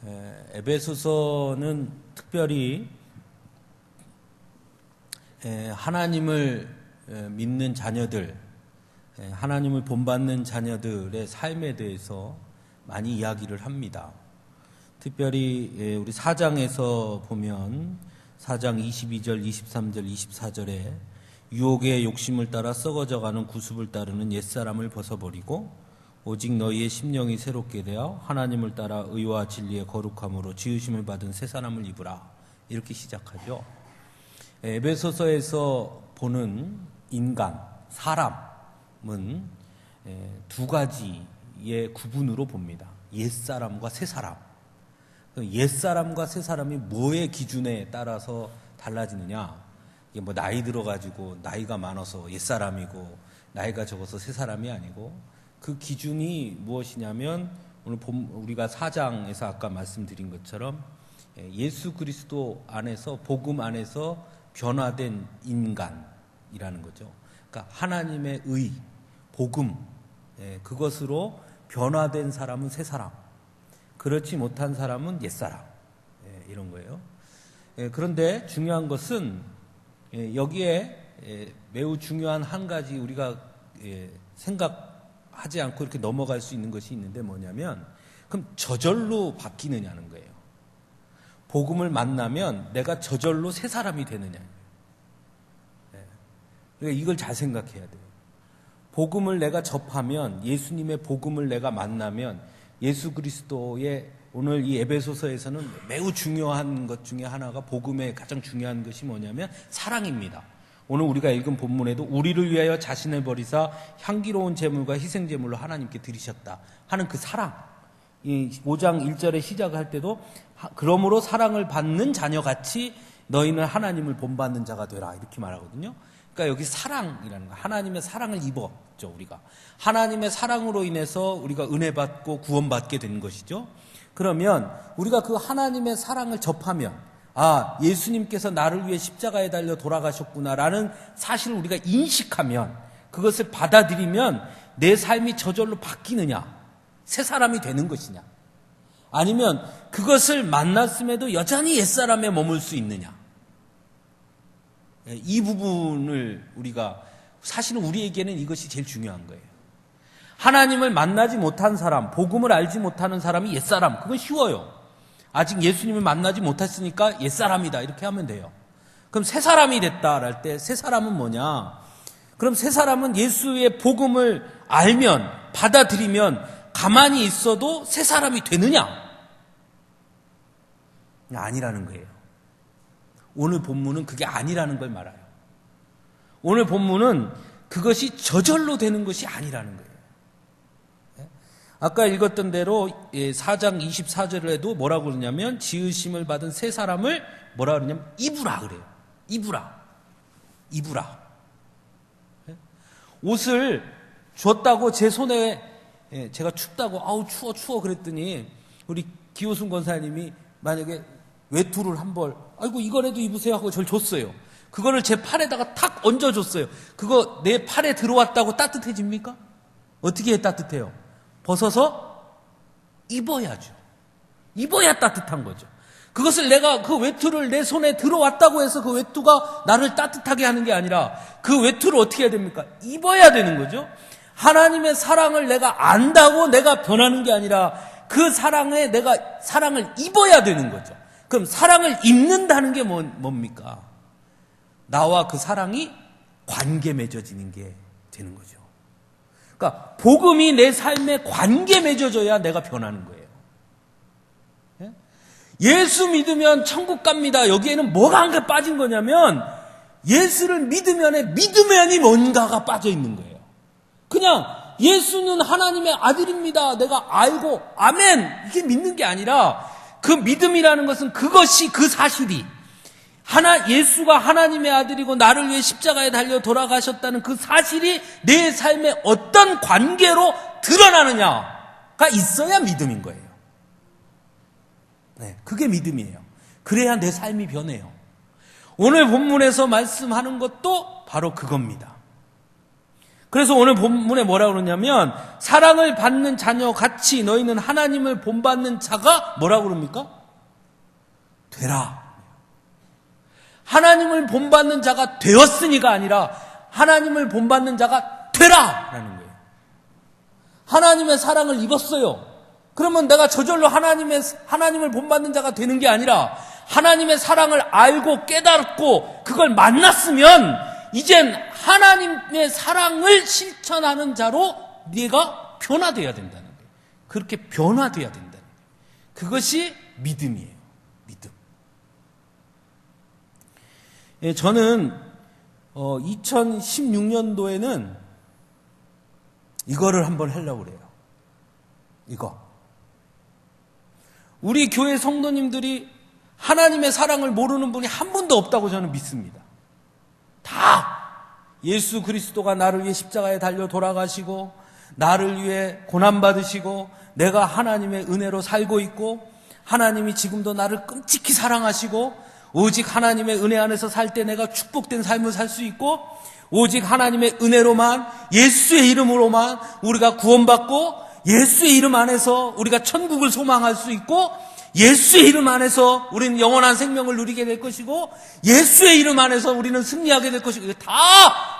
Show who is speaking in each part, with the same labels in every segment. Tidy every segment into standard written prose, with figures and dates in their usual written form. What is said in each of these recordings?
Speaker 1: 에베소서는 특별히 하나님을 믿는 자녀들, 하나님을 본받는 자녀들의 삶에 대해서 많이 이야기를 합니다. 특별히 우리 4장에서 보면 4장 22절, 23절, 24절에 유혹의 욕심을 따라 썩어져가는 구습을 따르는 옛사람을 벗어버리고 오직 너희의 심령이 새롭게 되어 하나님을 따라 의와 진리의 거룩함으로 지으심을 받은 새 사람을 입으라. 이렇게 시작하죠. 에베소서에서 보는 인간, 사람은 두 가지의 구분으로 봅니다. 옛사람과 새사람. 옛사람과 새사람이 뭐의 기준에 따라서 달라지느냐? 이게 뭐 나이 들어가지고 나이가 많아서 옛사람이고 나이가 적어서 새사람이 아니고 그 기준이 무엇이냐면 오늘 우리가 4장에서 아까 말씀드린 것처럼 예수 그리스도 안에서 복음 안에서 변화된 인간이라는 거죠. 그러니까 하나님의 의, 복음 그것으로 변화된 사람은 새 사람, 그렇지 못한 사람은 옛사람 이런 거예요. 그런데 중요한 것은 여기에 매우 중요한 한 가지 우리가 생각하지 않고 이렇게 넘어갈 수 있는 것이 있는데 뭐냐면 그럼 저절로 바뀌느냐는 거예요. 복음을 만나면 내가 저절로 새 사람이 되느냐. 그러니까 이걸 잘 생각해야 돼요. 복음을 내가 접하면 예수님의 복음을 내가 만나면 예수 그리스도의 오늘 이 에베소서에서는 매우 중요한 것 중에 하나가 복음의 가장 중요한 것이 뭐냐면 사랑입니다. 오늘 우리가 읽은 본문에도 우리를 위하여 자신을 버리사 향기로운 제물과 희생 제물로 하나님께 드리셨다 하는 그 사랑. 이 5장 1절에 시작할 때도 그러므로 사랑을 받는 자녀같이 너희는 하나님을 본받는 자가 되라 이렇게 말하거든요. 그러니까 여기 사랑이라는 거, 하나님의 사랑을 입었죠. 우리가 하나님의 사랑으로 인해서 우리가 은혜 받고 구원받게 된 것이죠. 그러면 우리가 그 하나님의 사랑을 접하면 예수님께서 나를 위해 십자가에 달려 돌아가셨구나라는 사실을 우리가 인식하면 그것을 받아들이면 내 삶이 저절로 바뀌느냐, 새 사람이 되는 것이냐, 아니면 그것을 만났음에도 여전히 옛사람에 머물 수 있느냐. 이 부분을 우리가 사실은 우리에게는 이것이 제일 중요한 거예요. 하나님을 만나지 못한 사람, 복음을 알지 못하는 사람이 옛사람, 그건 쉬워요. 아직 예수님을 만나지 못했으니까 옛사람이다 이렇게 하면 돼요. 그럼 새 사람이 됐다 할 때 새 사람은 뭐냐? 그럼 새 사람은 예수의 복음을 알면 받아들이면 가만히 있어도 새 사람이 되느냐? 아니라는 거예요. 오늘 본문은 그게 아니라는 걸 말해요. 오늘 본문은 그것이 저절로 되는 것이 아니라는 거예요. 아까 읽었던 대로 4장 24절에도 뭐라고 그러냐면 지으심을 받은 새 사람을 뭐라 그러냐면 입으라 그래요. 입으라. 옷을 줬다고 제 손에 제가 춥다고 추워 그랬더니 우리 기호순 권사님이 만약에 외투를 한 벌 아이고 이거라도 입으세요 하고 저를 줬어요. 그거를 제 팔에다가 탁 얹어줬어요. 그거 내 팔에 들어왔다고 따뜻해집니까? 어떻게 따뜻해요? 벗어서 입어야죠. 입어야 따뜻한 거죠. 그것을 내가 그 외투를 내 손에 들어왔다고 해서 그 외투가 나를 따뜻하게 하는 게 아니라 그 외투를 어떻게 해야 됩니까? 입어야 되는 거죠. 하나님의 사랑을 내가 안다고 내가 변하는 게 아니라 그 사랑에 내가 사랑을 입어야 되는 거죠. 그럼 사랑을 입는다는 게 뭡니까? 나와 그 사랑이 관계 맺어지는 게 되는 거죠. 그러니까 복음이 내 삶에 관계 맺어져야 내가 변하는 거예요. 예수 믿으면 천국 갑니다. 여기에는 뭐가 한 개 빠진 거냐면 예수를 믿으면이 뭔가가 빠져 있는 거예요. 그냥 예수는 하나님의 아들입니다. 내가 알고 아멘 이게 믿는 게 아니라 그 믿음이라는 것은 그것이 그 사실이 예수가 하나님의 아들이고 나를 위해 십자가에 달려 돌아가셨다는 그 사실이 내 삶에 어떤 관계로 드러나느냐가 있어야 믿음인 거예요. 네, 그게 믿음이에요. 그래야 내 삶이 변해요. 오늘 본문에서 말씀하는 것도 바로 그겁니다. 그래서 오늘 본문에 뭐라고 그러냐면 사랑을 받는 자녀 같이 너희는 하나님을 본받는 자가 뭐라고 그럽니까? 되라. 하나님을 본받는 자가 되었으니가 아니라 하나님을 본받는 자가 되라 라는 거예요. 하나님의 사랑을 입었어요. 그러면 내가 저절로 하나님을 본받는 자가 되는 게 아니라 하나님의 사랑을 알고 깨닫고 그걸 만났으면 이젠 하나님의 사랑을 실천하는 자로 네가 변화되어야 된다는 거예요. 그렇게 변화되어야 된다는 거예요. 그것이 믿음이에요. 믿음. 예, 저는 2016년도에는 이거를 한번 하려고 그래요. 이거. 우리 교회 성도님들이 하나님의 사랑을 모르는 분이 한 분도 없다고 저는 믿습니다. 다 예수 그리스도가 나를 위해 십자가에 달려 돌아가시고 나를 위해 고난받으시고 내가 하나님의 은혜로 살고 있고 하나님이 지금도 나를 끔찍히 사랑하시고 오직 하나님의 은혜 안에서 살 때 내가 축복된 삶을 살 수 있고 오직 하나님의 은혜로만 예수의 이름으로만 우리가 구원받고 예수의 이름 안에서 우리가 천국을 소망할 수 있고 예수의 이름 안에서 우리는 영원한 생명을 누리게 될 것이고 예수의 이름 안에서 우리는 승리하게 될 것이고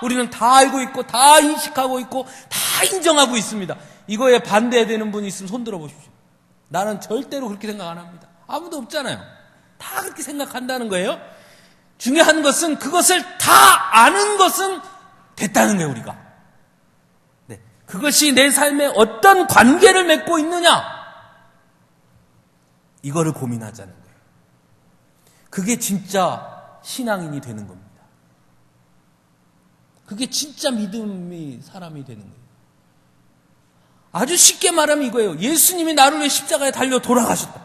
Speaker 1: 우리는 다 알고 있고 다 인식하고 있고 다 인정하고 있습니다. 이거에 반대되는 분이 있으면 손 들어보십시오. 나는 절대로 그렇게 생각 안 합니다. 아무도 없잖아요. 다 그렇게 생각한다는 거예요. 중요한 것은 그것을 다 아는 것은 됐다는 거예요. 우리가. 네. 그것이 내 삶에 어떤 관계를 맺고 있느냐 이거를 고민하자는 거예요. 그게 진짜 신앙인이 되는 겁니다. 그게 진짜 믿음이 사람이 되는 거예요. 아주 쉽게 말하면 이거예요. 예수님이 나를 위해 십자가에 달려 돌아가셨다.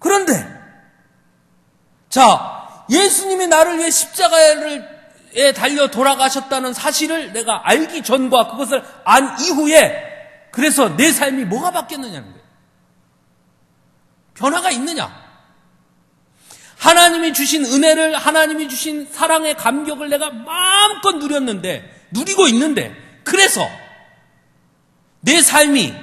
Speaker 1: 그런데 자, 예수님이 나를 위해 십자가에 달려 돌아가셨다는 사실을 내가 알기 전과 그것을 안 이후에 그래서 내 삶이 뭐가 바뀌었느냐는 거예요. 변화가 있느냐? 하나님이 주신 은혜를, 하나님이 주신 사랑의 감격을 내가 마음껏 누리고 있는데, 그래서 내 삶이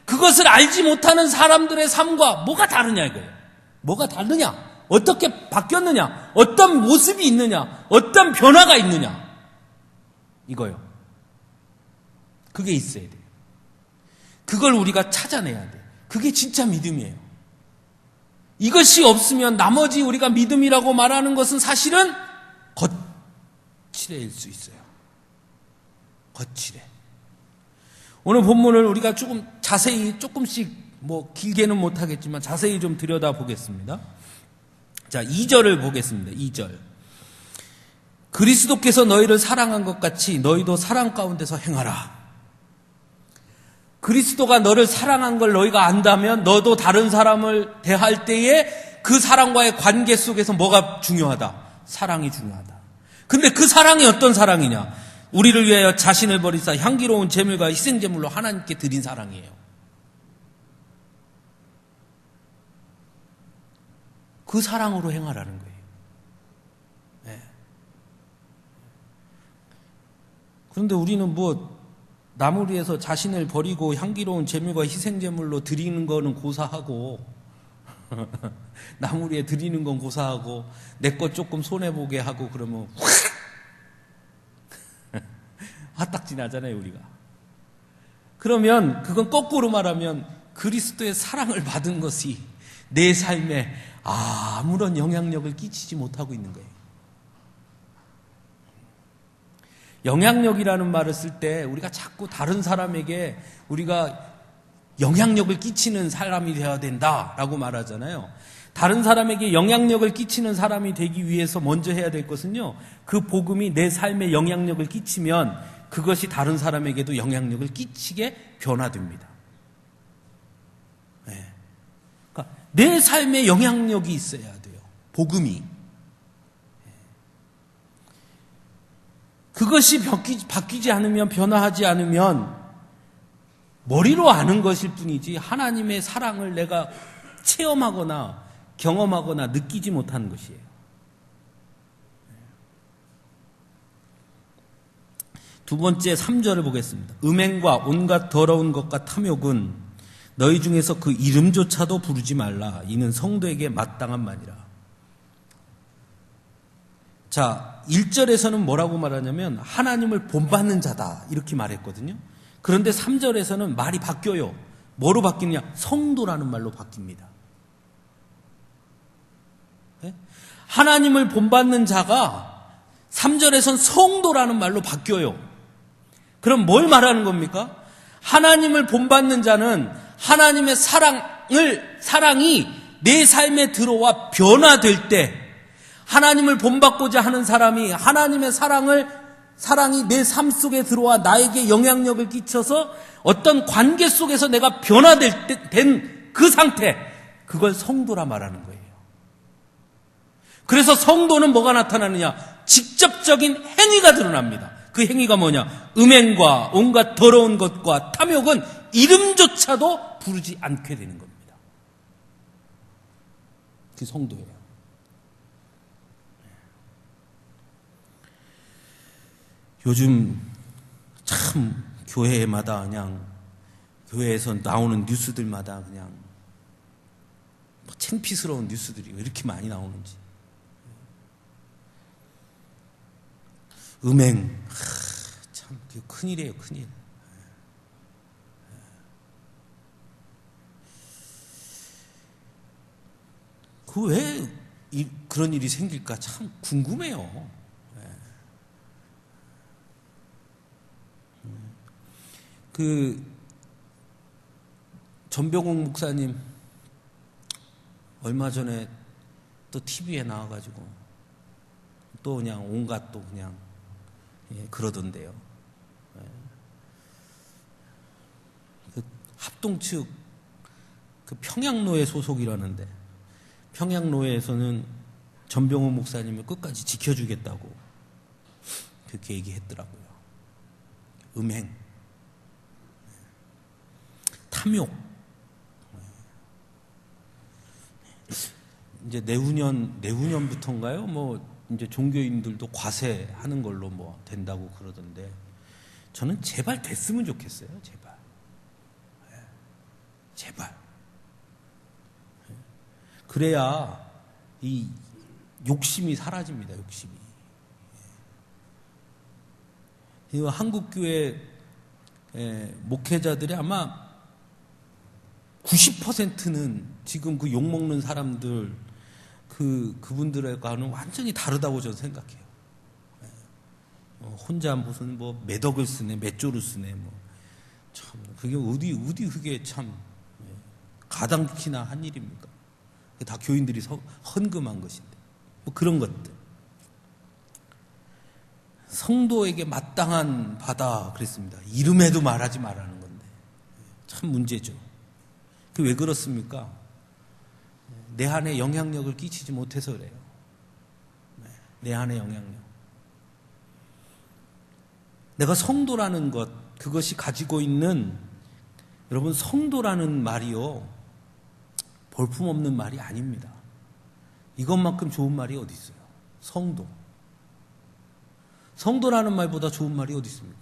Speaker 1: 그것을 알지 못하는 사람들의 삶과 뭐가 다르냐 이거예요. 뭐가 다르냐? 어떻게 바뀌었느냐? 어떤 모습이 있느냐? 어떤 변화가 있느냐? 이거요. 그게 있어야 돼요. 그걸 우리가 찾아내야 돼요. 그게 진짜 믿음이에요. 이것이 없으면 나머지 우리가 믿음이라고 말하는 것은 사실은 거칠해일 수 있어요. 거칠해. 오늘 본문을 우리가 조금씩 길게는 못하겠지만 자세히 좀 들여다보겠습니다. 자, 2절을 보겠습니다. 2절. 그리스도께서 너희를 사랑한 것 같이 너희도 사랑 가운데서 행하라. 그리스도가 너를 사랑한 걸 너희가 안다면 너도 다른 사람을 대할 때에 그 사랑과의 관계 속에서 뭐가 중요하다? 사랑이 중요하다. 근데 그 사랑이 어떤 사랑이냐? 우리를 위하여 자신을 버리사 향기로운 제물과 희생제물로 하나님께 드린 사랑이에요. 그 사랑으로 행하라는 거예요. 네. 그런데 우리는 나무를 위해서 자신을 버리고 향기로운 제물과 희생제물로 드리는 거는 고사하고 나무 위에 드리는 건 고사하고 내 것 조금 손해보게 하고 그러면 화딱지 나잖아요 우리가. 그러면 그건 거꾸로 말하면 그리스도의 사랑을 받은 것이 내 삶에 아무런 영향력을 끼치지 못하고 있는 거예요. 영향력이라는 말을 쓸 때 우리가 자꾸 다른 사람에게 우리가 영향력을 끼치는 사람이 되어야 된다라고 말하잖아요. 다른 사람에게 영향력을 끼치는 사람이 되기 위해서 먼저 해야 될 것은요, 그 복음이 내 삶에 영향력을 끼치면 그것이 다른 사람에게도 영향력을 끼치게 변화됩니다. 네. 그러니까 내 삶에 영향력이 있어야 돼요. 복음이. 그것이 바뀌지 않으면, 변화하지 않으면 머리로 아는 것일 뿐이지 하나님의 사랑을 내가 체험하거나 경험하거나 느끼지 못하는 것이에요. 두 번째 3절을 보겠습니다. 음행과 온갖 더러운 것과 탐욕은 너희 중에서 그 이름조차도 부르지 말라. 이는 성도에게 마땅한 말이라. 자, 1절에서는 뭐라고 말하냐면 하나님을 본받는 자다 이렇게 말했거든요. 그런데 3절에서는 말이 바뀌어요. 뭐로 바뀌느냐? 성도라는 말로 바뀝니다. 네? 하나님을 본받는 자가 3절에선 성도라는 말로 바뀌어요. 그럼 뭘 말하는 겁니까? 하나님을 본받는 자는 하나님의 사랑이 내 삶에 들어와 변화될 때, 하나님을 본받고자 하는 사람이 하나님의 사랑이 내 삶 속에 들어와 나에게 영향력을 끼쳐서 어떤 관계 속에서 내가 된 그 상태, 그걸 성도라 말하는 거예요. 그래서 성도는 뭐가 나타나느냐? 직접적인 행위가 드러납니다. 그 행위가 뭐냐? 음행과 온갖 더러운 것과 탐욕은 이름조차도 부르지 않게 되는 겁니다. 그 성도예요. 요즘 참 교회마다 그냥 교회에서 나오는 뉴스들마다 그냥 창피스러운 뉴스들이 왜 이렇게 많이 나오는지. 음행, 참 큰일이에요, 큰일. 왜 그런 일이 생길까 참 궁금해요. 전병옥 목사님 얼마 전에 또 TV에 나와가지고 또 그냥 온갖 또 그냥 그러던데요. 합동 측 평양노회 소속이라는데 평양노회에서는 전병옥 목사님을 끝까지 지켜주겠다고 그렇게 얘기했더라고요. 음행, 탐욕. 이제 내후년부터인가요? 이제 종교인들도 과세하는 걸로 된다고 그러던데, 저는 제발 됐으면 좋겠어요. 제발. 그래야 이 욕심이 사라집니다. 욕심이. 한국교회 목회자들이 아마 90%는 지금 그 욕먹는 사람들, 그분들과는 완전히 다르다고 저는 생각해요. 혼자 무슨 매덕을 쓰네, 맷조를 쓰네, 참, 그게 어디 그게 참, 가당키나 한 일입니까? 다 교인들이 헌금한 것인데. 그런 것들. 성도에게 마땅한 바다 그랬습니다. 이름에도 말하지 말라는 건데. 참 문제죠. 왜 그렇습니까? 내 안에 영향력을 끼치지 못해서 그래요. 내 안에 영향력. 내가 성도라는 것, 그것이 가지고 있는, 여러분, 성도라는 말이요, 볼품없는 말이 아닙니다. 이것만큼 좋은 말이 어디 있어요? 성도. 성도라는 말보다 좋은 말이 어디 있습니까?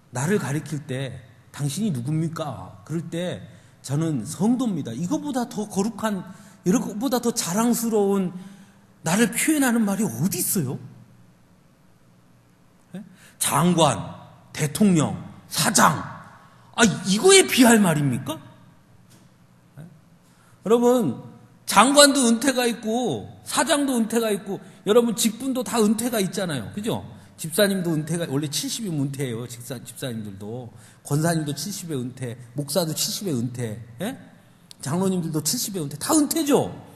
Speaker 1: 나를 가리킬 때 당신이 누굽니까? 그럴 때 저는 성도입니다. 이것보다 더 거룩한, 이것보다 더 자랑스러운 나를 표현하는 말이 어디 있어요? 장관, 대통령, 사장, 이거에 비할 말입니까? 여러분, 장관도 은퇴가 있고 사장도 은퇴가 있고 여러분 직분도 다 은퇴가 있잖아요. 그죠? 집사님도 은퇴가, 원래 70이면 은퇴예요. 집사님들도. 권사님도 70에 은퇴, 목사도 70에 은퇴, 장로님들도 70에 은퇴, 다 은퇴죠.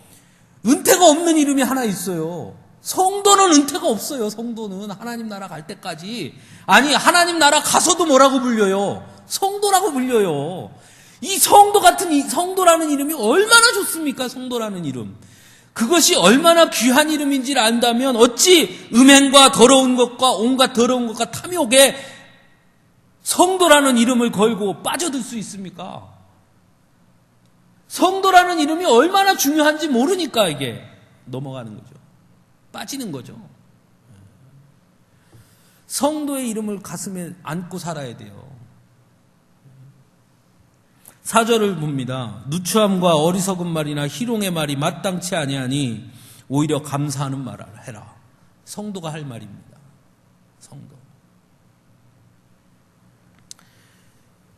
Speaker 1: 은퇴가 없는 이름이 하나 있어요. 성도는 은퇴가 없어요. 성도는 하나님 나라 갈 때까지. 아니, 하나님 나라 가서도 뭐라고 불려요? 성도라고 불려요. 이 성도 같은, 이 성도라는 이름이 얼마나 좋습니까? 성도라는 이름. 그것이 얼마나 귀한 이름인지를 안다면 어찌 음행과 더러운 것과 온갖 더러운 것과 탐욕에 성도라는 이름을 걸고 빠져들 수 있습니까? 성도라는 이름이 얼마나 중요한지 모르니까 이게 넘어가는 거죠. 빠지는 거죠. 성도의 이름을 가슴에 안고 살아야 돼요. 4절을 봅니다. 누추함과 어리석은 말이나 희롱의 말이 마땅치 아니하니 오히려 감사하는 말을 해라. 성도가 할 말입니다. 성도.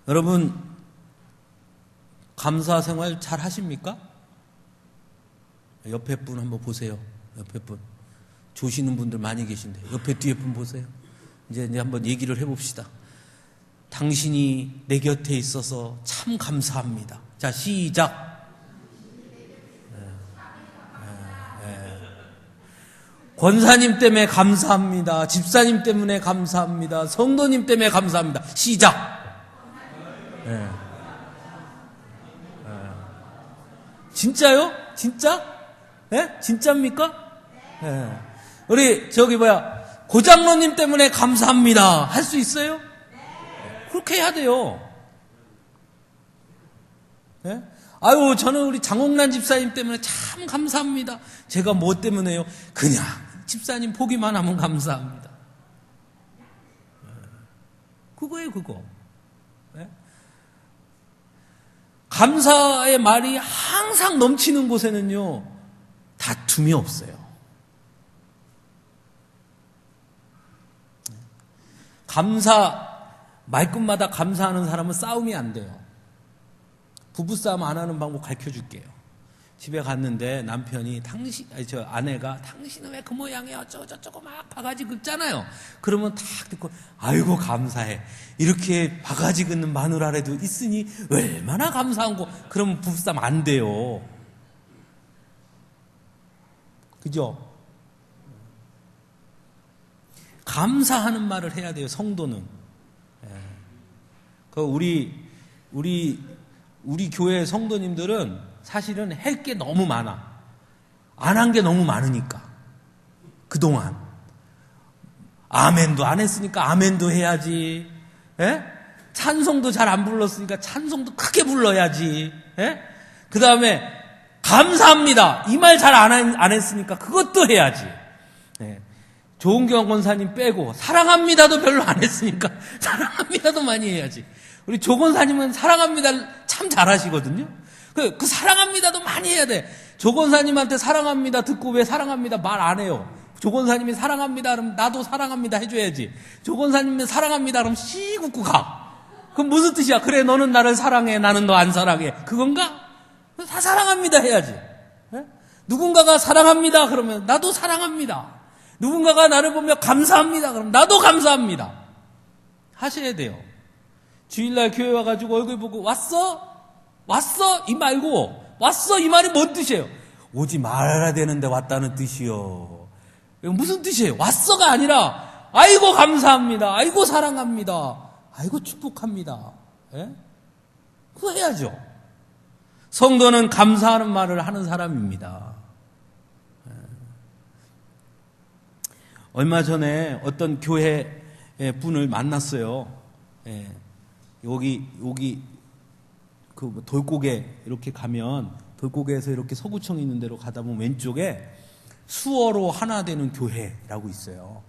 Speaker 1: 여러분, 감사 생활 잘 하십니까? 옆에 분 한번 보세요. 옆에 분. 조시는 분들 많이 계신데 옆에 뒤에 분 보세요. 이제 한번 얘기를 해봅시다. 당신이 내 곁에 있어서 참 감사합니다. 자, 시작. 권사님 때문에 감사합니다. 집사님 때문에 감사합니다. 성도님 때문에 감사합니다. 시작. 진짜요? 진짜? 진짜입니까? 우리 고장로님 때문에 감사합니다. 할 수 있어요? 그렇게 해야 돼요. 아유, 저는 우리 장홍란 집사님 때문에 참 감사합니다. 제가 뭐 때문에요? 그냥 집사님 보기만 하면 감사합니다. 그거예요, 그거. 감사의 말이 항상 넘치는 곳에는요, 다툼이 없어요. 말끝마다 감사하는 사람은 싸움이 안 돼요. 부부싸움 안 하는 방법 가르쳐 줄게요. 집에 갔는데 남편이 아내가 당신은 왜 그 모양이야? 어쩌고 막 바가지 긋잖아요. 그러면 탁 듣고, 아이고, 감사해. 이렇게 바가지 긋는 마누라라도 있으니 얼마나 감사한 거. 그러면 부부싸움 안 돼요. 그죠? 감사하는 말을 해야 돼요, 성도는. 우리 교회 성도님들은 사실은 할 게 너무 많아. 안 한 게 너무 많으니까. 그동안. 아멘도 안 했으니까 아멘도 해야지. 찬송도 잘 안 불렀으니까 찬송도 크게 불러야지. 그 다음에 감사합니다. 이 말 잘 안 했으니까 그것도 해야지. 조은경 권사님 빼고 사랑합니다도 별로 안 했으니까 사랑합니다도 많이 해야지. 우리 조 권사님은 사랑합니다 참 잘하시거든요. 그 사랑합니다도 많이 해야 돼. 조 권사님한테 사랑합니다 듣고 왜 사랑합니다 말 안 해요. 조 권사님이 사랑합니다 그러면 나도 사랑합니다 해줘야지. 조 권사님이 사랑합니다 그러면 씩 웃고 가. 그럼 무슨 뜻이야? 그래, 너는 나를 사랑해, 나는 너 안 사랑해. 그건가? 다 사랑합니다 해야지. 누군가가 사랑합니다 그러면 나도 사랑합니다. 누군가가 나를 보며 감사합니다 그럼 나도 감사합니다 하셔야 돼요. 주일날 교회 와가지고 얼굴 보고 왔어? 이 말고 왔어 이 말이 뭔 뜻이에요? 오지 말아야 되는데 왔다는 뜻이요. 무슨 뜻이에요? 왔어가 아니라 아이고 감사합니다, 아이고 사랑합니다, 아이고 축복합니다. 그거 해야죠. 성도는 감사하는 말을 하는 사람입니다. 얼마 전에 어떤 교회 분을 만났어요. 여기 그 돌고개 이렇게 가면 돌고개에서 이렇게 서구청 있는 데로 가다 보면 왼쪽에 수어로 하나 되는 교회라고 있어요.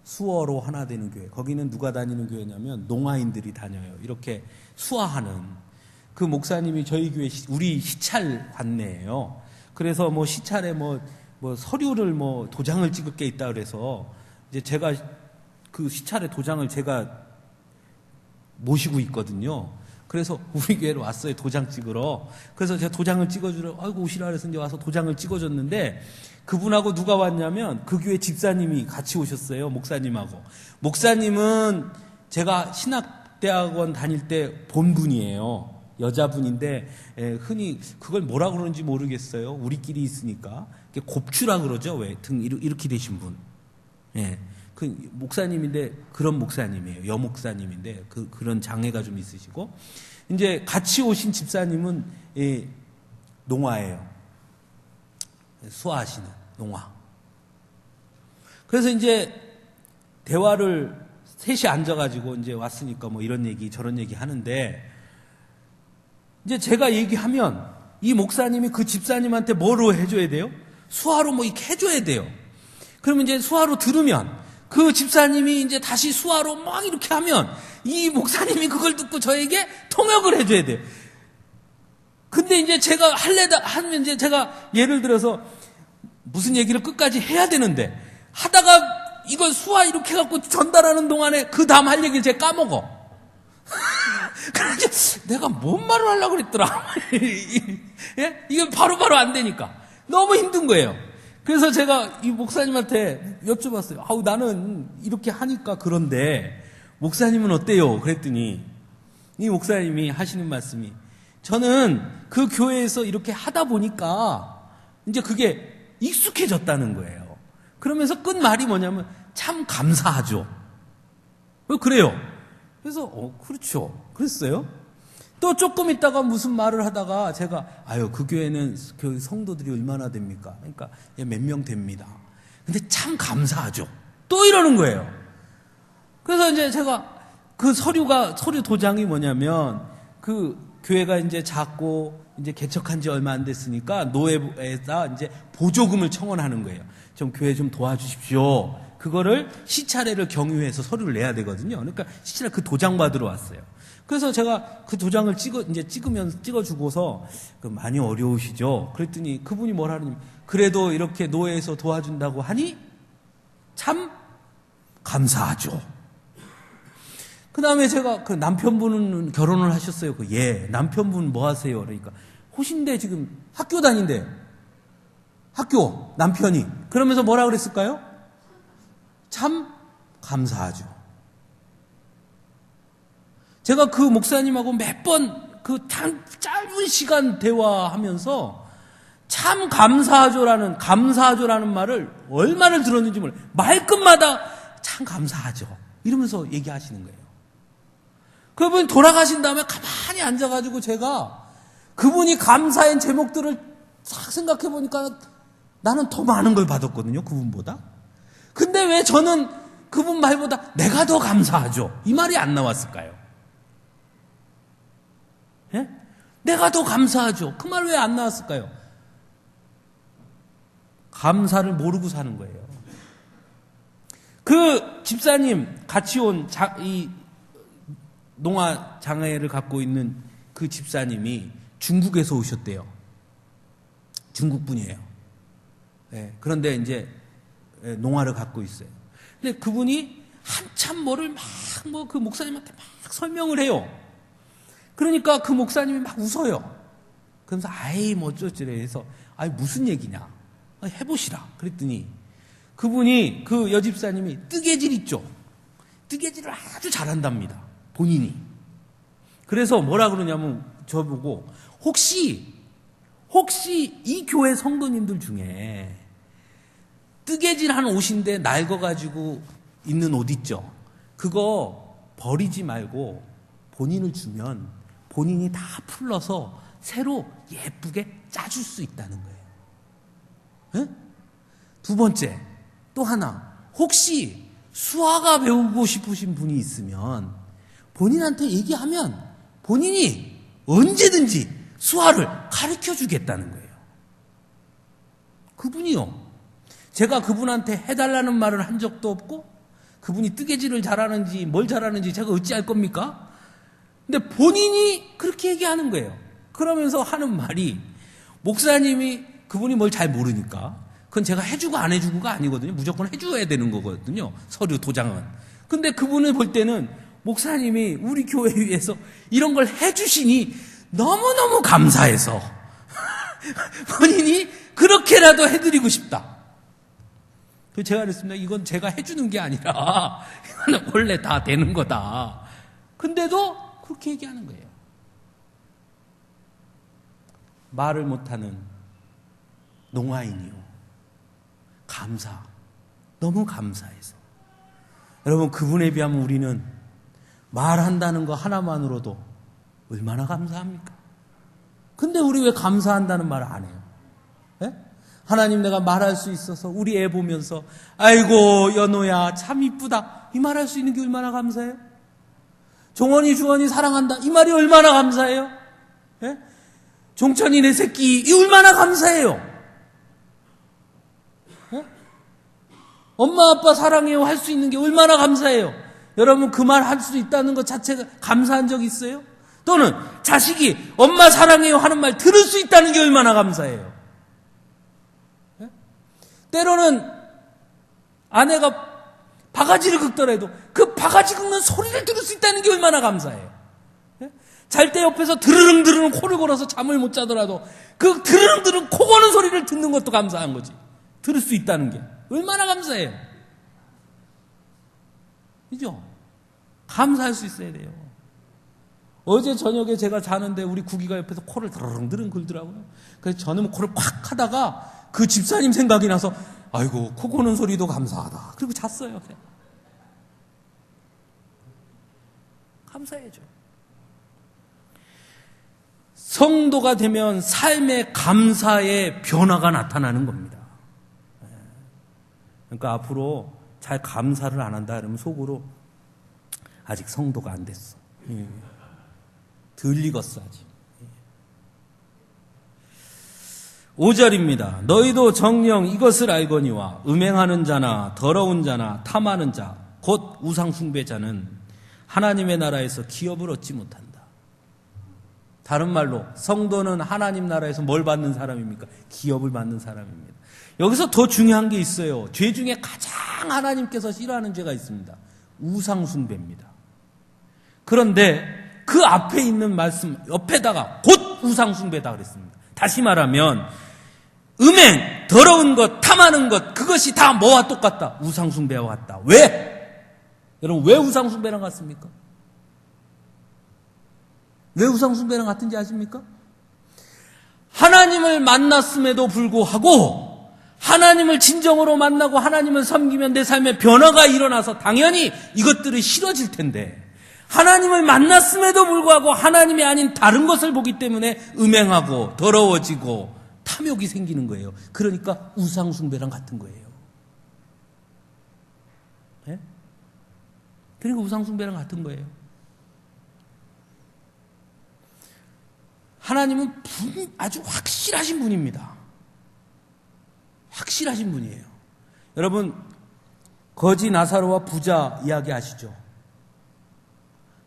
Speaker 1: 수어로 하나 되는 교회. 거기는 누가 다니는 교회냐면 농아인들이 다녀요. 이렇게 수화하는. 그 목사님이 저희 교회 우리 시찰 관내예요. 그래서 시찰에 서류를 도장을 찍을 게 있다 그래서 이제 제가 그 시찰의 도장을 제가 모시고 있거든요. 그래서 우리 교회로 왔어요, 도장 찍으러. 그래서 제가 도장을 찍어주러, 아이고, 오시라 그래서 이제 와서 도장을 찍어줬는데, 그분하고 누가 왔냐면, 그 교회 집사님이 같이 오셨어요, 목사님하고. 목사님은 제가 신학대학원 다닐 때 본 분이에요. 여자분인데, 흔히 그걸 뭐라 그러는지 모르겠어요. 우리끼리 있으니까. 곱추라 그러죠, 왜? 등 이렇게 되신 분. 그 목사님인데 그런 목사님이에요. 여목사님인데 그런 장애가 좀 있으시고 이제 같이 오신 집사님은 농아예요. 수화하시는 농아. 그래서 이제 대화를 셋이 앉아가지고 이제 왔으니까 이런 얘기 저런 얘기 하는데 이제 제가 얘기하면 이 목사님이 그 집사님한테 뭐로 해줘야 돼요? 수화로 이렇게 해줘야 돼요. 그러면 이제 수화로 들으면 그 집사님이 이제 다시 수화로 막 이렇게 하면 이 목사님이 그걸 듣고 저에게 통역을 해줘야 돼요. 근데 이제 제가 하면 이제 제가 예를 들어서 무슨 얘기를 끝까지 해야 되는데 하다가 이걸 수화 이렇게 해갖고 전달하는 동안에 그 다음 할 얘기를 제가 까먹어. 그래서 내가 뭔 말을 하려고 그랬더라. 예? 이게 바로바로 안 되니까. 너무 힘든 거예요. 그래서 제가 이 목사님한테 여쭤봤어요. 아우, 나는 이렇게 하니까 그런데 목사님은 어때요? 그랬더니 이 목사님이 하시는 말씀이 저는 그 교회에서 이렇게 하다 보니까 이제 그게 익숙해졌다는 거예요. 그러면서 끝 말이 뭐냐면 참 감사하죠. 그래요. 그래서 그렇죠. 그랬어요. 또 조금 있다가 무슨 말을 하다가 제가 그 교회는 그 성도들이 얼마나 됩니까? 그러니까 몇 명 됩니다. 근데 참 감사하죠. 또 이러는 거예요. 그래서 이제 제가 그 서류 도장이 뭐냐면 그 교회가 이제 작고 이제 개척한 지 얼마 안 됐으니까 노회에다 이제 보조금을 청원하는 거예요. 좀 교회 좀 도와주십시오. 그거를 시차례를 경유해서 서류를 내야 되거든요. 그러니까 시차례 그 도장 받으러 왔어요. 그래서 제가 그 도장을 찍어주고서 많이 어려우시죠? 그랬더니 그분이 뭐라 하느냐면 그래도 이렇게 노회에서 도와준다고 하니 참 감사하죠. 그 다음에 제가 그 남편분은 결혼을 하셨어요. 예, 남편분 뭐 하세요? 그러니까 호신대 지금 학교 다닌대요. 학교, 남편이. 그러면서 뭐라 그랬을까요? 참 감사하죠. 제가 그 목사님하고 몇 번 그 짧은 시간 대화하면서 참 감사하죠라는 말을 얼마나 들었는지 몰라요. 말끝마다 참 감사하죠. 이러면서 얘기하시는 거예요. 그분이 돌아가신 다음에 가만히 앉아가지고 제가 그분이 감사한 제목들을 싹 생각해 보니까 나는 더 많은 걸 받았거든요. 그분보다. 근데 왜 저는 그분 말보다 내가 더 감사하죠? 이 말이 안 나왔을까요? 예? 내가 더 감사하죠. 그 말 왜 안 나왔을까요? 감사를 모르고 사는 거예요. 그 집사님 같이 온 이 농아 장애를 갖고 있는 그 집사님이 중국에서 오셨대요. 중국 분이에요. 예, 그런데 이제 농아를 갖고 있어요. 근데 그분이 한참 뭐를 그 목사님한테 막 설명을 해요. 그러니까 그 목사님이 막 웃어요. 그러면서 뭐 어쩌지래 해서 무슨 얘기냐 해보시라 그랬더니 그분이 그 여집사님이 뜨개질 있죠. 뜨개질을 아주 잘한답니다. 본인이. 그래서 뭐라 그러냐면 저보고 혹시 이 교회 성도님들 중에 뜨개질 한 옷인데 낡아가지고 있는 옷 있죠. 그거 버리지 말고 본인을 주면 본인이 다 풀러서 새로 예쁘게 짜줄 수 있다는 거예요. 네? 두 번째, 또 하나. 혹시 수화가 배우고 싶으신 분이 있으면 본인한테 얘기하면 본인이 언제든지 수화를 가르쳐 주겠다는 거예요. 그분이요. 제가 그분한테 해달라는 말을 한 적도 없고 그분이 뜨개질을 잘하는지 뭘 잘하는지 제가 어찌 알 겁니까? 근데 본인이 그렇게 얘기하는 거예요. 그러면서 하는 말이 목사님이 그분이 뭘 잘 모르니까 그건 제가 해주고 안 해주고가 아니거든요. 무조건 해줘야 되는 거거든요. 서류 도장은. 근데 그분을 볼 때는 목사님이 우리 교회 위해서 이런 걸 해주시니 너무너무 감사해서 본인이 그렇게라도 해드리고 싶다. 제가 그랬습니다. 이건 제가 해주는 게 아니라 이거는 원래 다 되는 거다. 근데도 그렇게 얘기하는 거예요. 말을 못하는 농아인이요. 감사. 너무 감사해서. 여러분 그분에 비하면 우리는 말한다는 거 하나만으로도 얼마나 감사합니까? 근데 우리 왜 감사한다는 말을 안 해요? 네? 하나님 내가 말할 수 있어서 우리 애 보면서 아이고 연호야 참 이쁘다 이 말할 수 있는 게 얼마나 감사해요? 종원이 주원이 사랑한다 이 말이 얼마나 감사해요? 네? 종천이 내 새끼 이 얼마나 감사해요? 네? 엄마 아빠 사랑해요 할 수 있는 게 얼마나 감사해요. 여러분 그 말 할 수 있다는 것 자체가 감사한 적 있어요? 또는 자식이 엄마 사랑해요 하는 말 들을 수 있다는 게 얼마나 감사해요. 때로는 아내가 바가지를 긁더라도 그 바가지 긁는 소리를 들을 수 있다는 게 얼마나 감사해요. 잘 때 옆에서 드르릉 코를 골아서 잠을 못 자더라도 그 드르릉 코 고는 소리를 듣는 것도 감사한 거지. 들을 수 있다는 게 얼마나 감사해요. 그죠? 감사할 수 있어야 돼요. 어제 저녁에 제가 자는데 우리 구기가 옆에서 코를 드르릉 긁더라고요. 그래서 저는 코를 콱 하다가 그 집사님 생각이 나서 아이고 코 고는 소리도 감사하다. 그리고 잤어요. 감사해야죠. 성도가 되면 삶의 감사의 변화가 나타나는 겁니다. 그러니까 앞으로 잘 감사를 안 한다 그러면 속으로 아직 성도가 안 됐어. 덜 익었어 아직. 5절입니다. 너희도 정녕 이것을 알거니와 음행하는 자나 더러운 자나 탐하는 자 곧 우상 숭배자는 하나님의 나라에서 기업을 얻지 못한다. 다른 말로 성도는 하나님 나라에서 뭘 받는 사람입니까? 기업을 받는 사람입니다. 여기서 더 중요한 게 있어요. 죄 중에 가장 하나님께서 싫어하는 죄가 있습니다. 우상 숭배입니다. 그런데 그 앞에 있는 말씀 옆에다가 곧 우상 숭배다 그랬습니다. 다시 말하면 음행, 더러운 것, 탐하는 것 그것이 다 뭐와 똑같다? 우상 숭배와 같다. 왜? 여러분 왜 우상 숭배랑 같습니까? 왜 우상 숭배랑 같은지 아십니까? 하나님을 만났음에도 불구하고 하나님을 진정으로 만나고 하나님을 섬기면 내 삶에 변화가 일어나서 당연히 이것들이 싫어질 텐데 하나님을 만났음에도 불구하고 하나님이 아닌 다른 것을 보기 때문에 음행하고 더러워지고 탐욕이 생기는 거예요. 그러니까 우상 숭배랑 같은 거예요. 네? 그러니까 우상 숭배랑 같은 거예요. 하나님은 아주 확실하신 분입니다. 확실하신 분이에요. 여러분 거지 나사로와 부자 이야기 아시죠?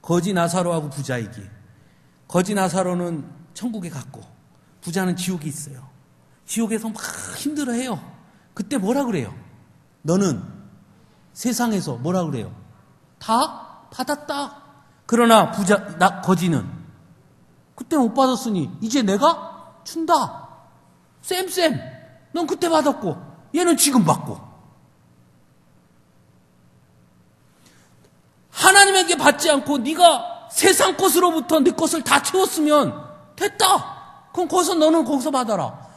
Speaker 1: 거지 나사로하고 부자 얘기. 거지 나사로는 천국에 갔고 부자는 지옥에 있어요. 지옥에서 막 힘들어해요. 그때 뭐라 그래요? 너는 세상에서 뭐라 그래요? 다 받았다. 그러나 거지는 그때 못 받았으니 이제 내가 준다. 쌤, 넌 그때 받았고 얘는 지금 받고. 하나님에게 받지 않고 네가 세상 것으로부터 네 것을 다 채웠으면 됐다. 그럼 너는 거기서 받아라.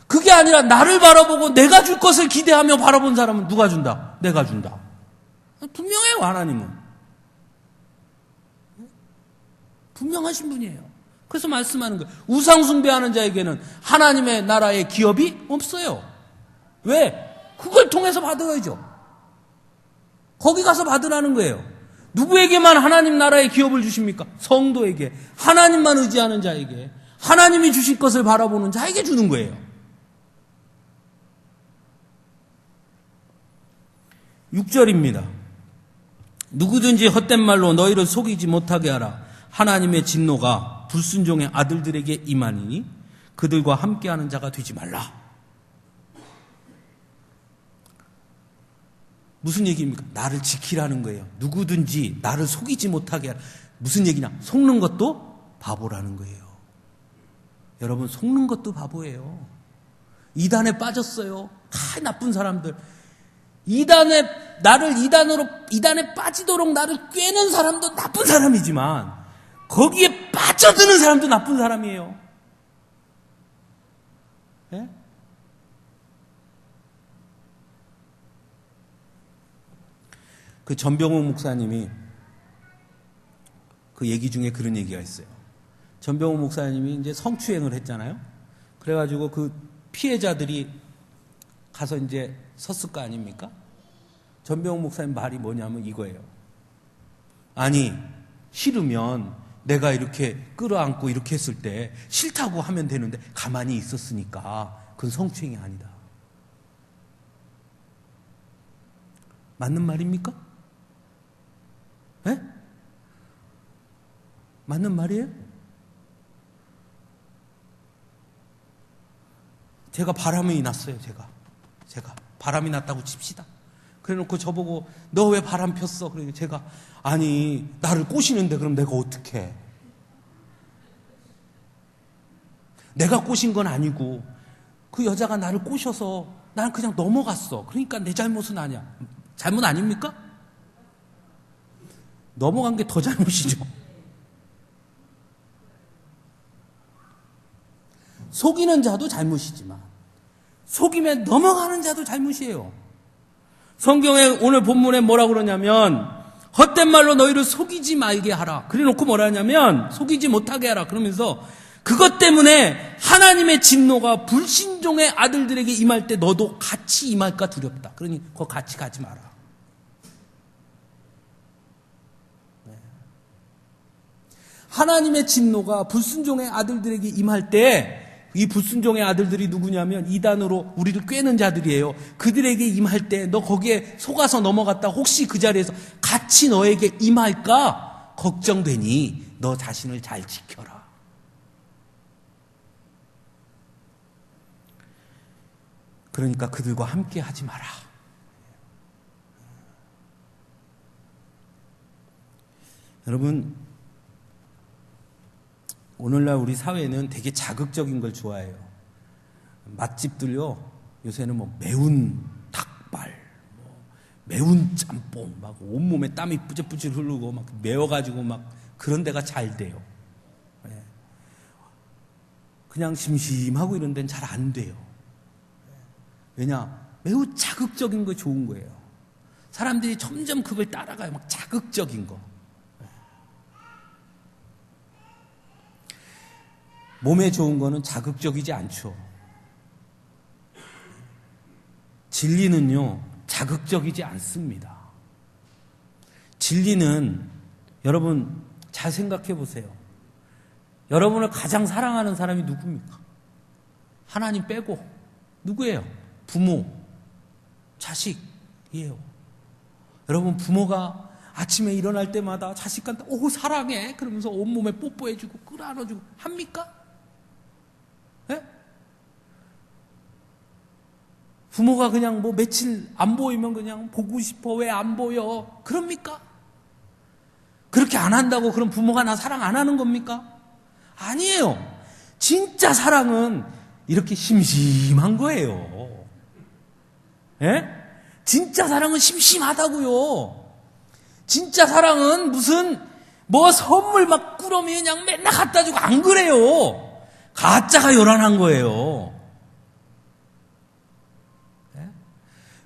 Speaker 1: 그게 아니라 나를 바라보고 내가 줄 것을 기대하며 바라본 사람은 누가 준다? 내가 준다. 분명해요. 하나님은 분명하신 분이에요. 그래서 말씀하는 거예요. 우상 숭배하는 자에게는 하나님의 나라의 기업이 없어요. 왜? 그걸 통해서 받아야죠. 거기 가서 받으라는 거예요. 누구에게만 하나님 나라의 기업을 주십니까? 성도에게. 하나님만 의지하는 자에게. 하나님이 주실 것을 바라보는 자에게 주는 거예요. 6절입니다. 누구든지 헛된 말로 너희를 속이지 못하게 하라. 하나님의 진노가 불순종의 아들들에게 임하니 그들과 함께하는 자가 되지 말라. 무슨 얘기입니까? 나를 지키라는 거예요. 누구든지 나를 속이지 못하게 하라. 무슨 얘기냐? 속는 것도 바보라는 거예요. 여러분 속는 것도 바보예요. 이단에 빠졌어요. 나쁜 사람들. 이단에 빠지도록 나를 꿰는 사람도 나쁜 사람이지만 거기에 빠져드는 사람도 나쁜 사람이에요. 네? 그 전병욱 목사님이 그 얘기 중에 그런 얘기가 있어요. 전병욱 목사님이 이제 성추행을 했잖아요. 그래가지고 그 피해자들이 가서 이제 섰을 거 아닙니까? 전병욱 목사님 말이 뭐냐면 이거예요. 아니, 싫으면 내가 이렇게 끌어안고 이렇게 했을 때 싫다고 하면 되는데 가만히 있었으니까 그건 성추행이 아니다. 맞는 말입니까? 예? 맞는 말이에요? 제가 바람이 났어요. 제가 바람이 났다고 칩시다. 그래놓고 저보고 너 왜 바람 폈어? 그래서 제가 아니 나를 꼬시는데 그럼 내가 어떡해? 내가 꼬신 건 아니고 그 여자가 나를 꼬셔서 나는 그냥 넘어갔어. 그러니까 내 잘못은 아니야. 잘못 아닙니까? 넘어간 게 더 잘못이죠. 속이는 자도 잘못이지만 속임에 넘어가는 자도 잘못이에요. 성경에 오늘 본문에 뭐라고 그러냐면 헛된 말로 너희를 속이지 말게 하라. 그래놓고 뭐라 하냐면 속이지 못하게 하라. 그러면서 그것 때문에 하나님의 진노가 불신종의 아들들에게 임할 때 너도 같이 임할까 두렵다. 그러니 그거 같이 가지 마라. 하나님의 진노가 불순종의 아들들에게 임할 때 이 불순종의 아들들이 누구냐면 이단으로 우리를 꿰는 자들이에요. 그들에게 임할 때 너 거기에 속아서 넘어갔다 혹시 그 자리에서 같이 너에게 임할까 걱정되니 너 자신을 잘 지켜라. 그러니까 그들과 함께 하지 마라. 여러분, 오늘날 우리 사회는 되게 자극적인 걸 좋아해요. 맛집들요, 요새는 뭐 매운 닭발, 뭐 매운 짬뽕, 막 온몸에 땀이 뿌질뿌질 흐르고 막 매워가지고 막 그런 데가 잘 돼요. 그냥 심심하고 이런 데는 잘 안 돼요. 왜냐? 매우 자극적인 거 좋은 거예요. 사람들이 점점 그걸 따라가요. 막 자극적인 거. 몸에 좋은 거는 자극적이지 않죠. 진리는요, 자극적이지 않습니다. 진리는 여러분 잘 생각해 보세요. 여러분을 가장 사랑하는 사람이 누굽니까? 하나님 빼고 누구예요? 부모, 자식이에요. 여러분 부모가 아침에 일어날 때마다 자식한테 오 사랑해 그러면서 온몸에 뽀뽀해주고 끌어안아주고 합니까? 네? 부모가 그냥 뭐 며칠 안 보이면 그냥 보고 싶어 왜 안 보여 그럽니까? 그렇게 안 한다고 그럼 부모가 나 사랑 안 하는 겁니까? 아니에요. 진짜 사랑은 이렇게 심심한 거예요. 예? 진짜 사랑은 심심하다고요. 진짜 사랑은 무슨 뭐 선물 막 꾸러미 그냥 맨날 갖다 주고 안 그래요. 가짜가 요란한 거예요. 예?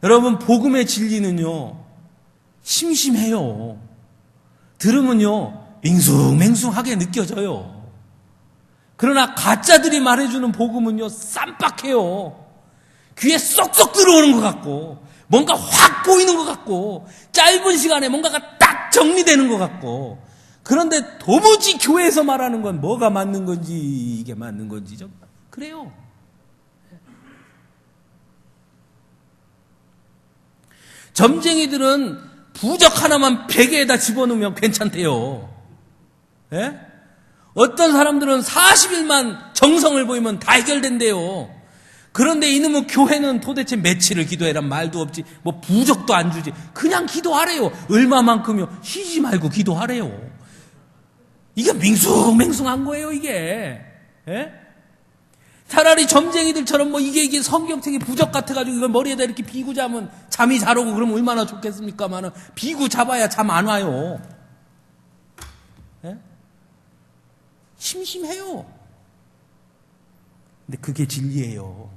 Speaker 1: 여러분 복음의 진리는요 심심해요. 들으면요 맹숭맹숭하게 느껴져요. 그러나 가짜들이 말해주는 복음은요 쌈박해요. 귀에 쏙쏙 들어오는 것 같고 뭔가 확 보이는 것 같고 짧은 시간에 뭔가가 딱 정리되는 것 같고 그런데 도무지 교회에서 말하는 건 뭐가 맞는 건지 이게 맞는 건지 좀 그래요. 점쟁이들은 부적 하나만 베개에다 집어넣으면 괜찮대요. 예? 어떤 사람들은 40일만 정성을 보이면 다 해결된대요. 그런데 이놈의 교회는 도대체 며칠을 기도해란 말도 없지 뭐 부적도 안 주지 그냥 기도하래요. 얼마만큼요? 쉬지 말고 기도하래요. 이게 맹숭맹숭한 거예요 이게. 예? 차라리 점쟁이들처럼 뭐 이게 성경책이 부적 같아가지고 이걸 머리에다 이렇게 비고 자면 잠이 잘 오고 그러면 얼마나 좋겠습니까만은 비고 잡아야 잠 안 와요. 예? 심심해요. 근데 그게 진리예요.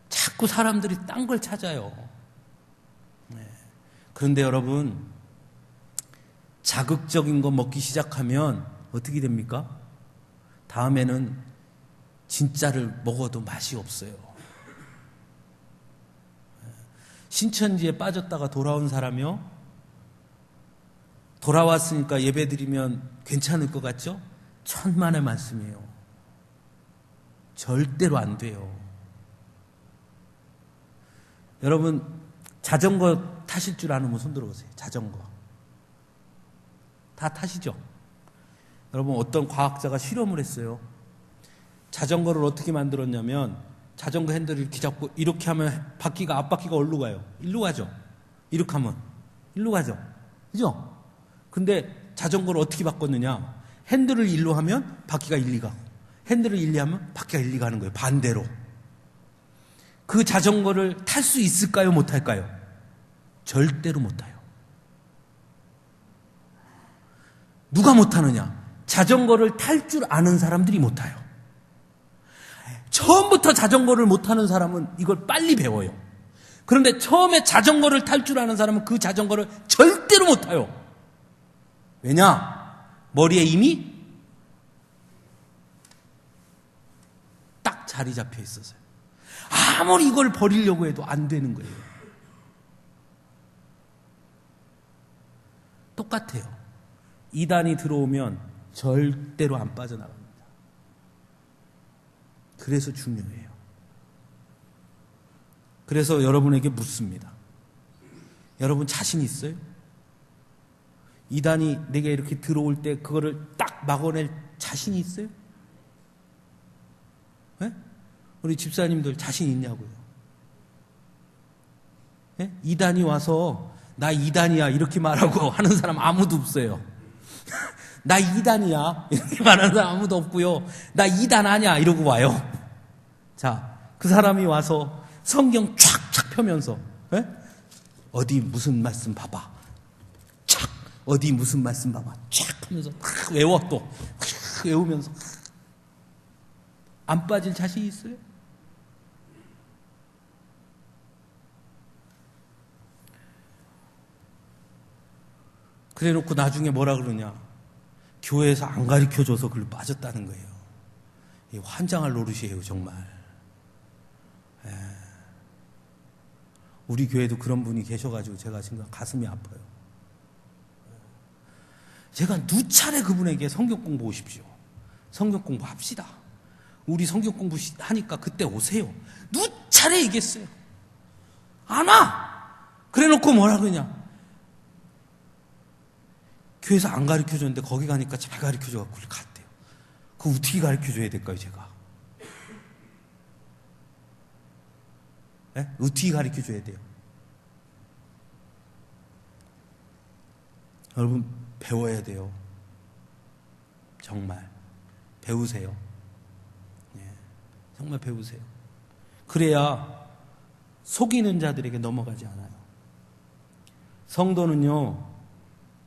Speaker 1: 자꾸 사람들이 딴 걸 찾아요. 네. 그런데 여러분 자극적인 거 먹기 시작하면 어떻게 됩니까? 다음에는 진짜를 먹어도 맛이 없어요. 신천지에 빠졌다가 돌아온 사람이요? 돌아왔으니까 예배드리면 괜찮을 것 같죠? 천만의 말씀이에요. 절대로 안 돼요. 여러분 자전거 타실 줄 아는 분 손 들어보세요. 자전거. 다 타시죠? 여러분, 어떤 과학자가 실험을 했어요. 자전거를 어떻게 만들었냐면, 자전거 핸들을 이렇게 잡고, 이렇게 하면 앞바퀴가 어디로 가요? 일로 가죠? 이렇게 하면, 일로 가죠? 그죠? 근데 자전거를 어떻게 바꿨느냐? 핸들을 일로 하면 바퀴가 일리 가고, 핸들을 일리 하면 바퀴가 일리 가는 거예요. 반대로. 그 자전거를 탈 수 있을까요? 못 탈까요? 절대로 못 타요. 누가 못 타느냐? 자전거를 탈 줄 아는 사람들이 못 타요. 처음부터 자전거를 못 타는 사람은 이걸 빨리 배워요. 그런데 처음에 자전거를 탈 줄 아는 사람은 그 자전거를 절대로 못 타요. 왜냐? 머리에 이미 딱 자리 잡혀 있어서요. 아무리 이걸 버리려고 해도 안 되는 거예요. 똑같아요. 이단이 들어오면 절대로 안 빠져나갑니다. 그래서 중요해요. 그래서 여러분에게 묻습니다. 여러분 자신 있어요? 이단이 내게 이렇게 들어올 때 그거를 딱 막아낼 자신이 있어요? 네? 우리 집사님들 자신 있냐고요? 네? 이단이 와서 나 이단이야 이렇게 말하고 하는 사람 아무도 없어요. 나 이단이야 이렇게 말하는 사람 아무도 없고요. 나 이단 아니야 이러고 와요. 자, 그 사람이 와서 성경 촥촥 펴면서 어디 무슨 말씀 봐봐. 촥 어디 무슨 말씀 봐봐. 촥 하면서 외워 또 외우면서 안 빠질 자신 있어요? 그래 놓고 나중에 뭐라 그러냐. 교회에서 안 가르쳐줘서 그걸 빠졌다는 거예요. 이 환장할 노릇이에요, 정말. 우리 교회도 그런 분이 계셔가지고 제가 지금 가슴이 아파요. 제가 누차례 그분에게 성경 공부하십시오. 성경 공부합시다. 우리 성경 공부하니까 그때 오세요. 누차례 얘기했어요. 안 와! 그래 놓고 뭐라 그러냐. 교회에서 안 가르쳐줬는데 거기 가니까 잘 가르쳐줘갖고 갔대요. 그거 어떻게 가르쳐줘야 될까요, 제가? 네? 어떻게 가르쳐줘야 돼요? 여러분, 배워야 돼요. 정말. 배우세요. 네. 정말 배우세요. 그래야 속이는 자들에게 넘어가지 않아요. 성도는요,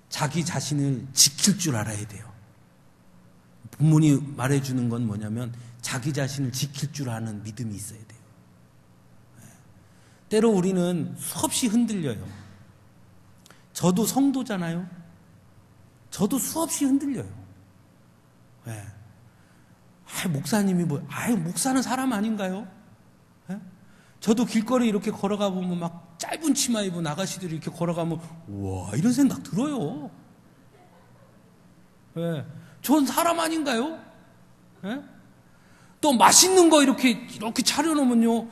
Speaker 1: 자기 자신을 지킬 줄 알아야 돼요. 본문이 말해주는 건 뭐냐면 자기 자신을 지킬 줄 아는 믿음이 있어야 돼요. 때로 우리는 수없이 흔들려요. 저도 성도잖아요. 저도 수없이 흔들려요. 네. 목사님이 목사는 사람 아닌가요? 네? 저도 길거리 이렇게 걸어가 보면 막 짧은 치마 입은 아가씨들이 이렇게 걸어가면 우와 이런 생각 들어요. 네. 전 사람 아닌가요? 네? 또 맛있는 거 이렇게 차려놓으면요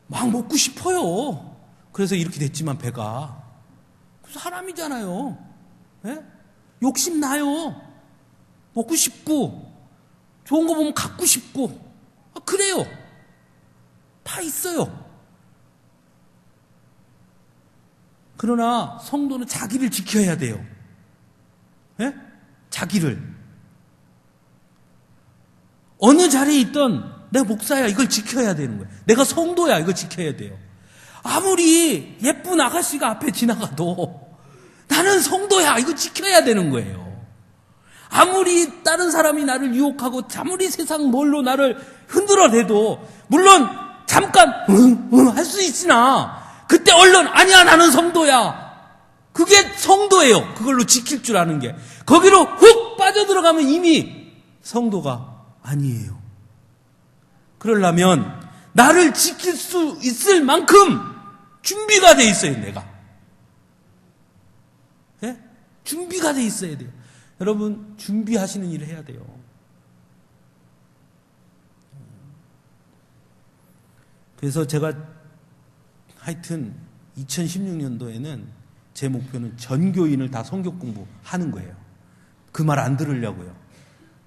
Speaker 1: 막 먹고 싶어요. 그래서 이렇게 됐지만 배가 사람이잖아요. 네? 욕심 나요. 먹고 싶고 좋은 거 보면 갖고 싶고 그래요. 다 있어요. 그러나 성도는 자기를 지켜야 돼요. 네? 자기를. 어느 자리에 있던 내가 목사야 이걸 지켜야 되는 거예요. 내가 성도야 이걸 지켜야 돼요. 아무리 예쁜 아가씨가 앞에 지나가도 나는 성도야 이거 지켜야 되는 거예요. 아무리 다른 사람이 나를 유혹하고 아무리 세상 뭘로 나를 흔들어대도 물론 잠깐 할 수 있으나 그때 얼른 아니야 나는 성도야. 그게 성도예요. 그걸로 지킬 줄 아는 게. 거기로 훅 빠져들어가면 이미 성도가 아니에요. 그러려면 나를 지킬 수 있을 만큼 준비가 돼 있어요. 내가. 네? 준비가 돼 있어야 돼요. 여러분 준비하시는 일을 해야 돼요. 그래서 제가 하여튼 2016년도에는 제 목표는 전 교인을 다 성경 공부하는 거예요. 그 말 안 들으려고요.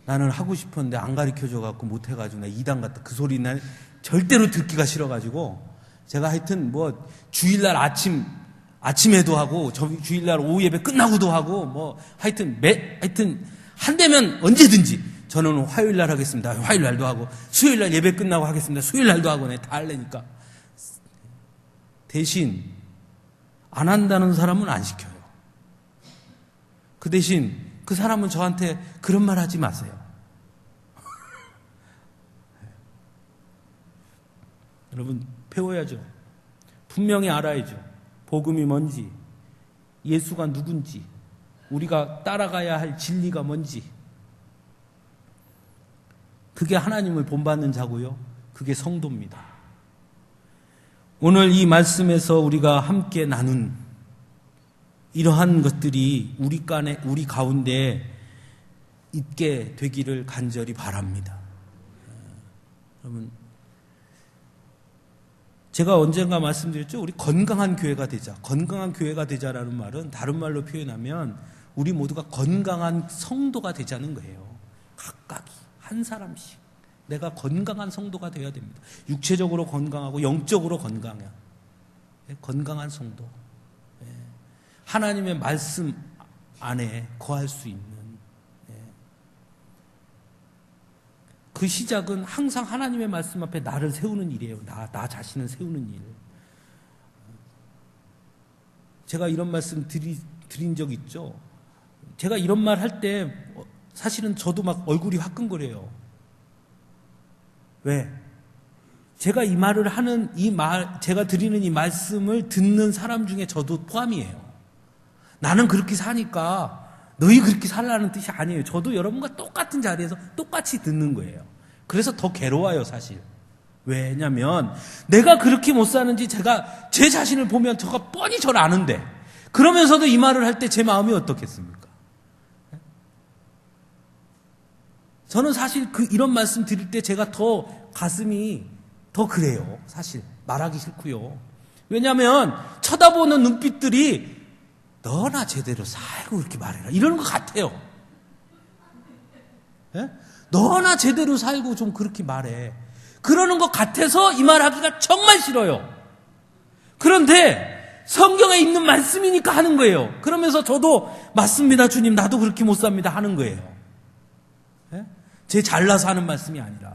Speaker 1: 나는 하고 싶었는데 안 가르쳐줘갖고 못해가지고 나 이단 같다. 그 소리 난 절대로 듣기가 싫어가지고 제가 하여튼 뭐 주일날 아침에도 하고 주일날 오후 예배 끝나고도 하고 뭐 하여튼 한대면 언제든지 저는 화요일날 하겠습니다. 화요일날도 하고 수요일날 예배 끝나고 하겠습니다. 수요일날도 하고 다 할래니까. 대신 안 한다는 사람은 안 시켜요. 그 대신 그 사람은 저한테 그런 말 하지 마세요. 여러분 배워야죠. 분명히 알아야죠. 복음이 뭔지, 예수가 누군지, 우리가 따라가야 할 진리가 뭔지. 그게 하나님을 본받는 자고요. 그게 성도입니다. 오늘 이 말씀에서 우리가 함께 나눈 이러한 것들이 우리 가운데 있게 되기를 간절히 바랍니다. 여러분, 제가 언젠가 말씀드렸죠. 우리 건강한 교회가 되자. 건강한 교회가 되자라는 말은 다른 말로 표현하면 우리 모두가 건강한 성도가 되자는 거예요. 각각이 한 사람씩 내가 건강한 성도가 되어야 됩니다. 육체적으로 건강하고 영적으로 건강해야 건강한 성도. 하나님의 말씀 안에 거할 수 있는 그 시작은 항상 하나님의 말씀 앞에 나를 세우는 일이에요. 나 자신을 세우는 일. 제가 이런 말씀 드린 적 있죠. 제가 이런 말 할 때 사실은 저도 막 얼굴이 화끈거려요. 왜? 제가 이 말을 하는 제가 드리는 이 말씀을 듣는 사람 중에 저도 포함이에요. 나는 그렇게 사니까 너희 그렇게 살라는 뜻이 아니에요. 저도 여러분과 똑같은 자리에서 똑같이 듣는 거예요. 그래서 더 괴로워요, 사실. 왜냐면 내가 그렇게 못 사는지 제가 제 자신을 보면 저가 뻔히 저를 아는데 그러면서도 이 말을 할 때 제 마음이 어떻겠습니까? 저는 사실 이런 말씀 드릴 때 제가 더 가슴이 더 그래요. 사실 말하기 싫고요. 왜냐하면 쳐다보는 눈빛들이 너나 제대로 살고 이렇게 말해라 이러는 것 같아요. 예? 너나 제대로 살고 좀 그렇게 말해. 그러는 것 같아서 이 말하기가 정말 싫어요. 그런데 성경에 있는 말씀이니까 하는 거예요. 그러면서 저도 맞습니다 주님 나도 그렇게 못 삽니다 하는 거예요. 예? 제 잘나서 하는 말씀이 아니라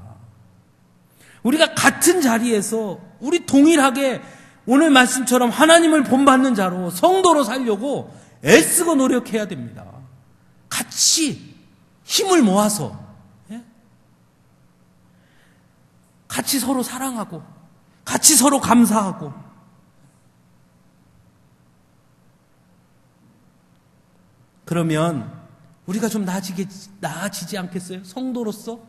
Speaker 1: 우리가 같은 자리에서 우리 동일하게 오늘 말씀처럼 하나님을 본받는 자로 성도로 살려고 애쓰고 노력해야 됩니다. 같이 힘을 모아서 같이 서로 사랑하고 같이 서로 감사하고 그러면 우리가 좀 나아지지 않겠어요? 성도로서?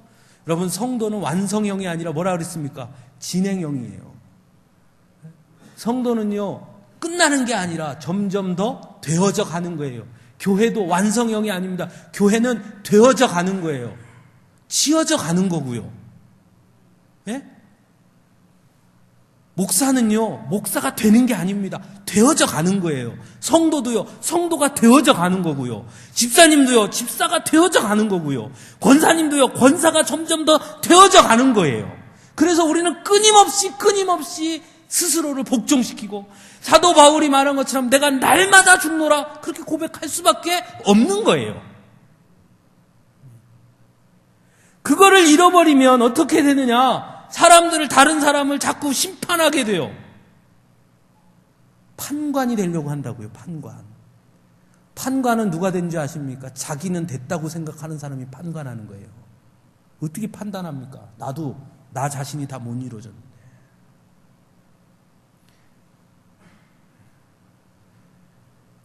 Speaker 1: 여러분 성도는 완성형이 아니라 뭐라 그랬습니까? 진행형이에요. 성도는요 끝나는 게 아니라 점점 더 되어져 가는 거예요. 교회도 완성형이 아닙니다. 교회는 되어져 가는 거예요. 지어져 가는 거고요. 예? 목사는요 목사가 되는 게 아닙니다. 되어져 가는 거예요. 성도도요 성도가 되어져 가는 거고요. 집사님도요 집사가 되어져 가는 거고요. 권사님도요 권사가 점점 더 되어져 가는 거예요. 그래서 우리는 끊임없이 스스로를 복종시키고 사도 바울이 말한 것처럼 내가 날마다 죽노라 그렇게 고백할 수밖에 없는 거예요. 그거를 잃어버리면 어떻게 되느냐? 다른 사람을 자꾸 심판하게 돼요. 판관이 되려고 한다고요. 판관은 누가 된지 아십니까? 자기는 됐다고 생각하는 사람이 판관하는 거예요. 어떻게 판단합니까? 나 자신이 다 못 이루어졌는데.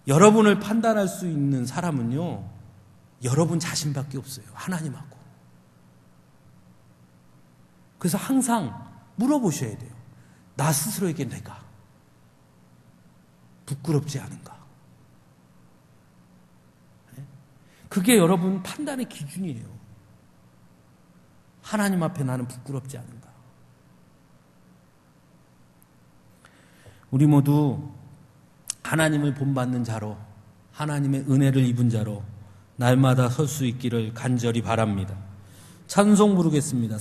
Speaker 1: 여러분을 판단할 수 있는 사람은요 여러분 자신밖에 없어요. 하나님하고. 그래서 항상 물어보셔야 돼요. 나 스스로에게 내가 부끄럽지 않은가? 그게 여러분 판단의 기준이에요. 하나님 앞에 나는 부끄럽지 않은가? 우리 모두 하나님을 본받는 자로, 하나님의 은혜를 입은 자로 날마다 설 수 있기를 간절히 바랍니다. 찬송 부르겠습니다.